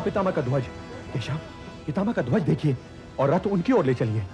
वहां पितामह का ध्वज। केशव, पितामह का ध्वज देखिए और रथ उनकी ओर ले चलिए।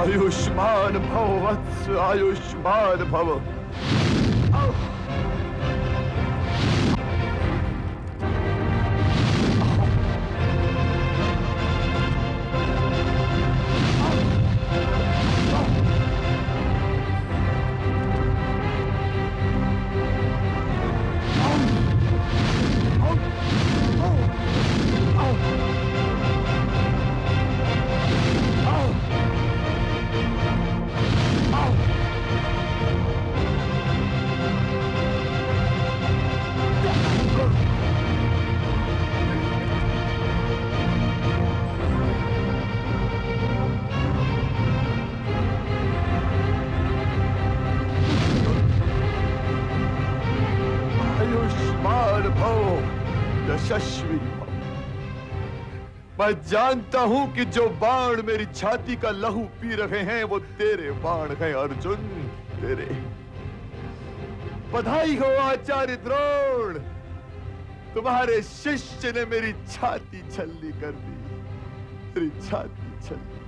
आयुष्मान भव वत्स, आयुष्मान भव। यशस्वी भव। मैं जानता हूं कि जो बाण मेरी छाती का लहू पी रहे हैं वो तेरे बाण हैं अर्जुन, तेरे। बधाई हो आचार्य द्रोण, तुम्हारे शिष्य ने मेरी छाती छल्ली कर दी, मेरी छाती छल्ली।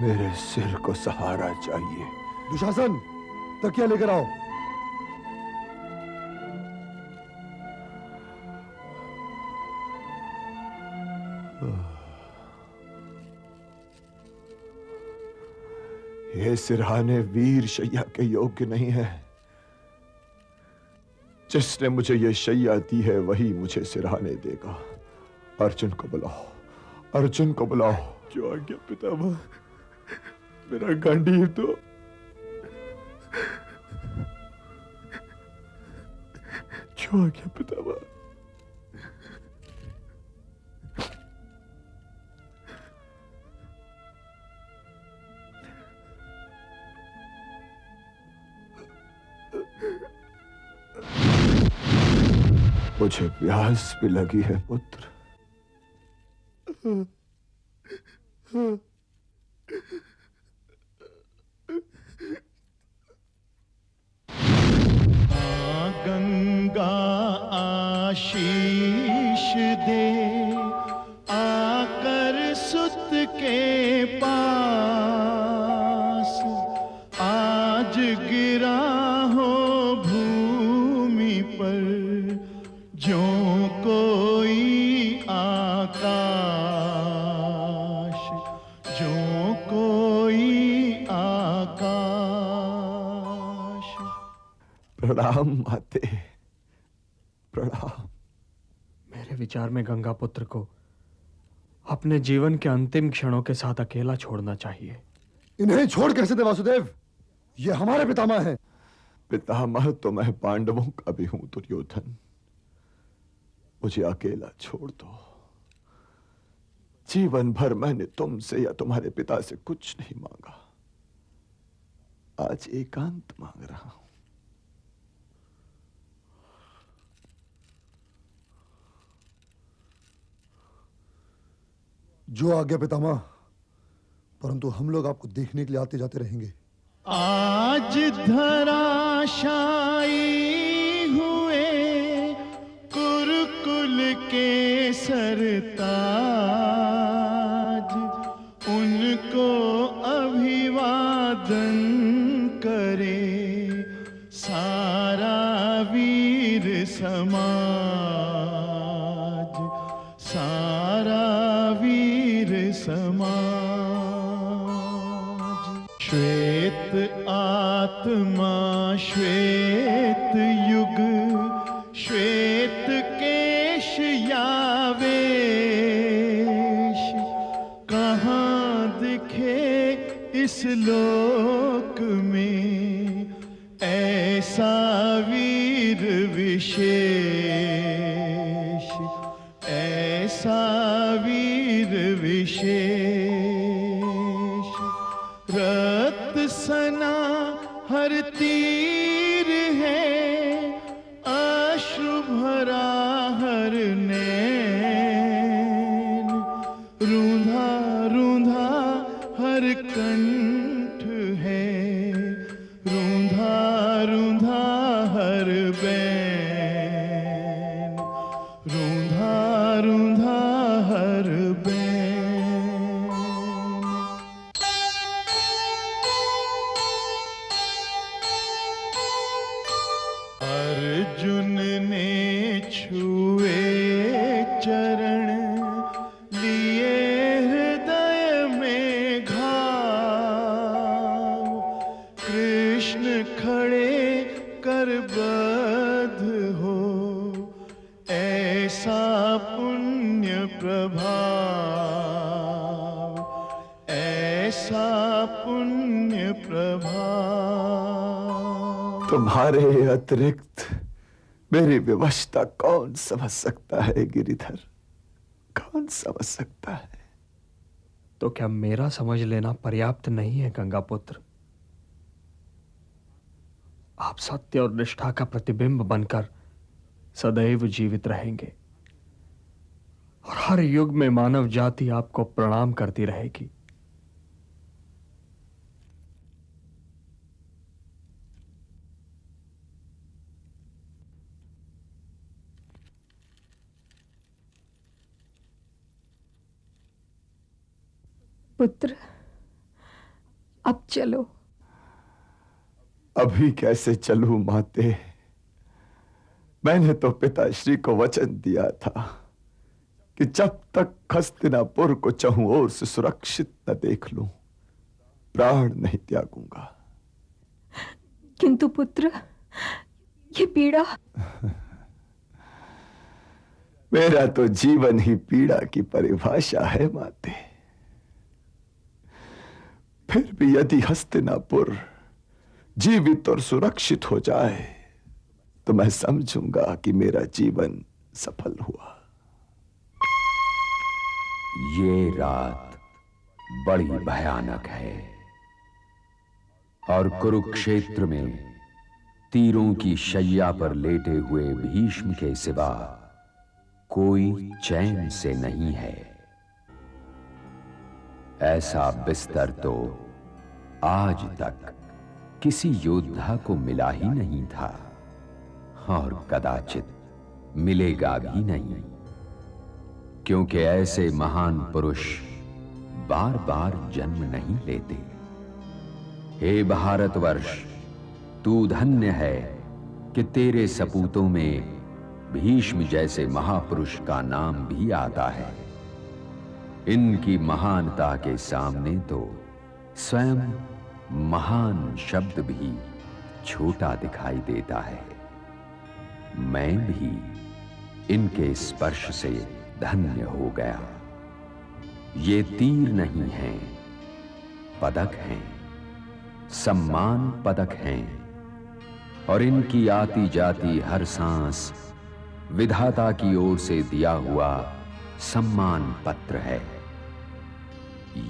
मेरे सिर को सहारा चाहिए। दुशासन, तकिया लेकर आओ। ये सिरहाने वीर शैया के योग्य नहीं है। जिसने मुझे ये शैया दी है वही मुझे सिरहाने देगा। अर्जुन को बुलाओ, अर्जुन को बुलाओ। जो आज्ञा पितामह, मेरा गांडीव तो जो आज्ञा पितामह। मुझे प्यास भी लगी है पुत्र। गंगा आशीष दे आकर सुत के पास, आज गिरा हो भूमि पर ज्यों कोई आकाश, ज्यों कोई आकाश। प्रणाम माते, प्रणाम। मेरे विचार में गंगा पुत्र को अपने जीवन के अंतिम क्षणों के साथ अकेला छोड़ना चाहिए। इन्हें छोड़ कैसे दे वासुदेव? ये हमारे पितामह हैं। पितामह तो मैं पांडवों का भी हूं दुर्योधन। मुझे अकेला छोड़ दो। जीवन भर मैंने तुमसे या तुम्हारे पिता से कुछ नहीं मांगा। आज एकांत मांग रहा हूं। जो आज्ञा पितामह, परंतु हम लोग आपको देखने के लिए आते जाते रहेंगे। आज धराशायी हुए कुरुकुल के सरताज, उनको अभिवादन करे सारा वीर समाज, सारा वीर समाज। श्वेत आत्मा श्वेत युग, श्वेत केश यावेश, कहाँ दिखे इस लोक में ऐसा वीर विशेष, ऐसा वीर विशेष। रक्त सना हर तीर है, अश्रु भरा हर नैन, रूंधा रूंधा हर कंठ है, रूंधा रूंधा हर बैन, रूंधा रूंधा हर बैन। अर्जुन ने छुए चरण, लिए हृदय में घाव, कृष्ण खड़े कर बद्ध हो ऐसा पुण्य प्रभाव, ऐसा पुण्य प्रभाव। तुम्हारे अतिरिक्त मेरी विवशता कौन समझ सकता है गिरिधर? कौन समझ सकता है? तो क्या मेरा समझ लेना पर्याप्त नहीं है गंगा पुत्र? आप सत्य और निष्ठा का प्रतिबिंब बनकर सदैव जीवित रहेंगे और हर युग में मानव जाति आपको प्रणाम करती रहेगी। पुत्र, अब चलो। अभी कैसे चलूं माते? मैंने तो पिताश्री को वचन दिया था कि जब तक हस्तिनापुर को चहुं ओर से सुरक्षित न देख लूं, प्राण नहीं त्यागूंगा। किंतु पुत्र, ये पीड़ा। मेरा तो जीवन ही पीड़ा की परिभाषा है माते। फिर भी यदि हस्तिनापुर जीवित और सुरक्षित हो जाए तो मैं समझूंगा कि मेरा जीवन सफल हुआ। ये रात बड़ी भयानक है और कुरुक्षेत्र में तीरों की शैया पर लेटे हुए भीष्म के सिवा कोई चैन से नहीं है। ऐसा बिस्तर तो आज तक किसी योद्धा को मिला ही नहीं था और कदाचित मिलेगा भी नहीं, क्योंकि ऐसे महान पुरुष बार बार जन्म नहीं लेते। हे भारतवर्ष, तू धन्य है कि तेरे सपूतों में भीष्म जैसे महापुरुष का नाम भी आता है। इनकी महानता के सामने तो स्वयं महान शब्द भी छोटा दिखाई देता है। मैं भी इनके स्पर्श से धन्य हो गया। ये तीर नहीं हैं, पदक हैं, सम्मान पदक हैं, और इनकी आती जाती हर सांस विधाता की ओर से दिया हुआ सम्मान पत्र है।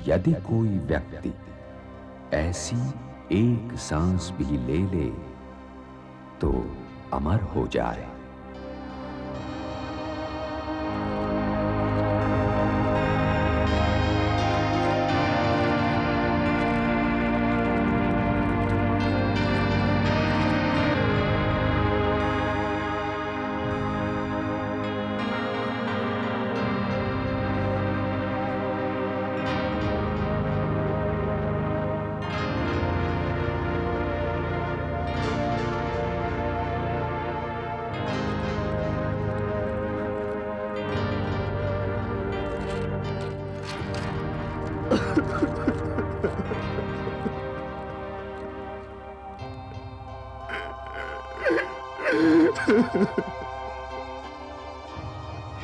यदि कोई व्यक्ति ऐसी एक सांस भी ले ले तो अमर हो जाए।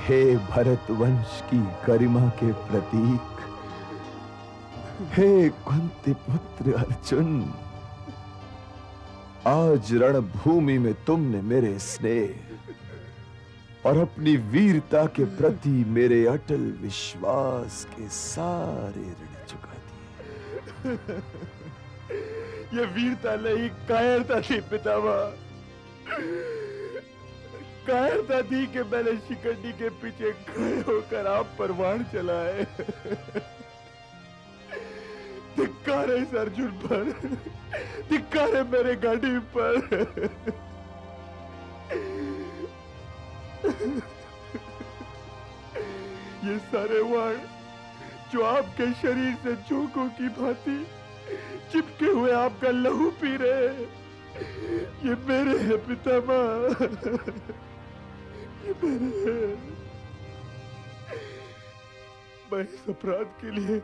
हे भरतवंश की गरिमा के प्रतीक, हे कुंती पुत्र अर्जुन, आज रणभूमि में तुमने मेरे स्नेह और अपनी वीरता के प्रति मेरे अटल विश्वास के सारे ऋण चुका दिए। ये वीरता नहीं, कायरता थी पितामह। कायरता थी कि मैंने शिखंडी के पीछे खड़े होकर आप पर बाण चलाए। धिक्कार है इस अर्जुन पर, धिक्कार है मेरे गाड़ी पर। ये सारे बाण जो आपके शरीर से झोंकों की भांति चिपके हुए आपका लहू पी रहे हैं, ये मेरे हैं पितामह, ये मेरे हैं। मैं इस अपराध के लिए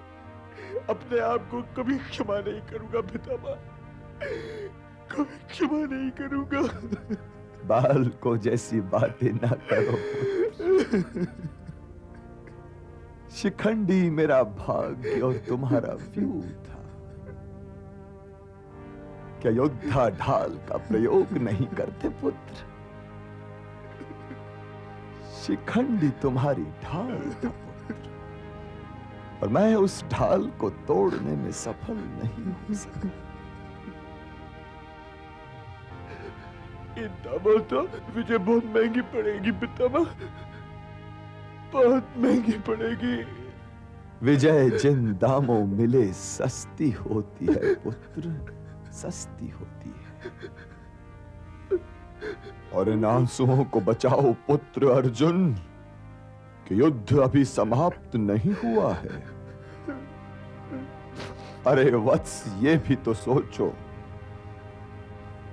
अपने आप को कभी क्षमा नहीं करूंगा पितामह, कभी क्षमा नहीं करूंगा। बालकों जैसी बातें ना करो पुत्र। शिखंडी मेरा भाग्य और तुम्हारा व्यू था। क्या योद्धा ढाल का प्रयोग नहीं करते पुत्र? शिखंडी तुम्हारी ढाल था पुत्र, और मैं उस ढाल को तोड़ने में सफल नहीं हो सका। इन दामों तो मुझे बहुत महंगी पड़ेगी पितामह, बहुत महंगी पड़ेगी। विजय जिन दामों मिले सस्ती होती है पुत्र, सस्ती होती है। और इन आंसुओं को बचाओ पुत्र अर्जुन, कि युद्ध अभी समाप्त नहीं हुआ है। अरे वत्स, ये भी तो सोचो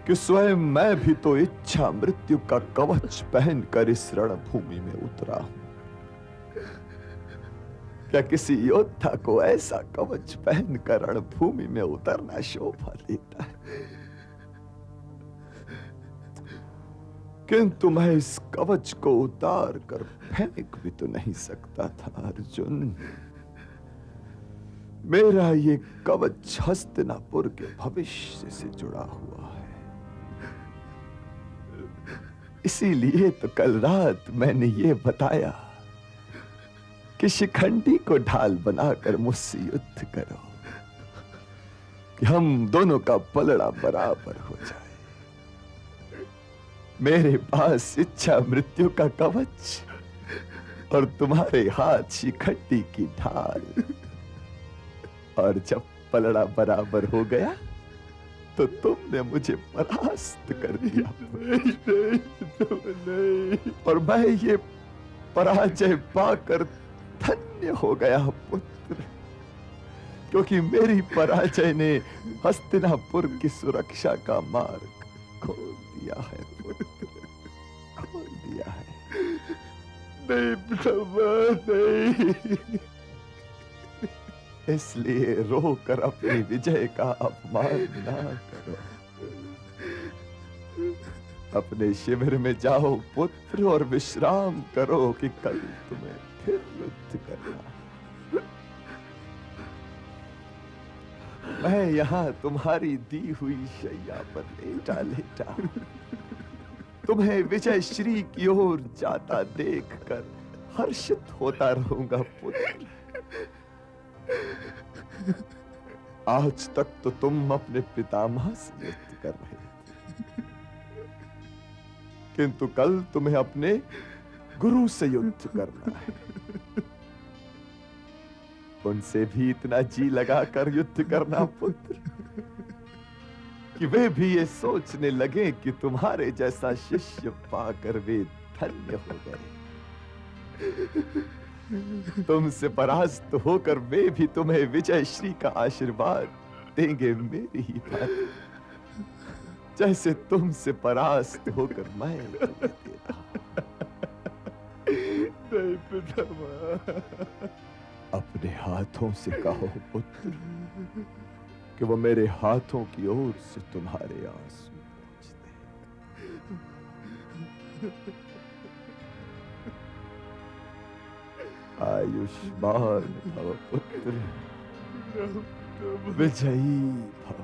कि स्वयं मैं भी तो इच्छा मृत्यु का कवच पहनकर इस रणभूमि में उतरा हूं। क्या किसी योद्धा को ऐसा कवच पहनकर रणभूमि में उतरना शोभा देता है? किंतु मैं इस कवच को उतार कर फेंक भी तो नहीं सकता था अर्जुन। मेरा ये कवच हस्तिनापुर के भविष्य से जुड़ा हुआ है। इसीलिए तो कल रात मैंने ये बताया कि शिखंडी को ढाल बनाकर मुझसे युद्ध करो कि हम दोनों का पलड़ा बराबर हो जाए। मेरे पास इच्छा मृत्यु का कवच और तुम्हारे हाथ शिखंडी की ढाल। और जब पलड़ा बराबर हो गया तो तुमने मुझे परास्त कर दिया। नहीं। और मैं ये पराजय पाकर धन्य हो गया पुत्र, क्योंकि मेरी पराजय ने हस्तिनापुर की सुरक्षा का मार्ग खोल दिया है पुत्र, खोल दिया है। नहीं पितामह, नहीं। इसलिए रोकर अपनी विजय का अपमान ना करो। अपने शिविर में जाओ पुत्र और विश्राम करो कि कल तुम्हें फिर युद्ध करना। मैं यहां तुम्हारी दी हुई शैया पर लेटा लेटा तुम्हें विजय श्री की ओर जाता देखकर हर्षित होता रहूंगा पुत्र। आज तक तो तुम अपने पितामह से युद्ध कर रहे थे, किंतु कल तुम्हें अपने गुरु से युद्ध करना है। उनसे भी इतना जी लगाकर युद्ध करना पुत्र कि वे भी ये सोचने लगे कि तुम्हारे जैसा शिष्य पाकर वे धन्य हो गए। तुमसे परास्त होकर वे भी तुम्हें विजय श्री का आशीर्वाद देंगे मेरी ही भांति, जैसे तुमसे परास्त होकर मैं तुम्हें दे रहा। नहीं पितामह। अपने हाथों से कहो पुत्र कि वो मेरे हाथों की ओर से तुम्हारे आंसू पोंछ दे। आयुष्मान भव पुत्र, विजयी भव।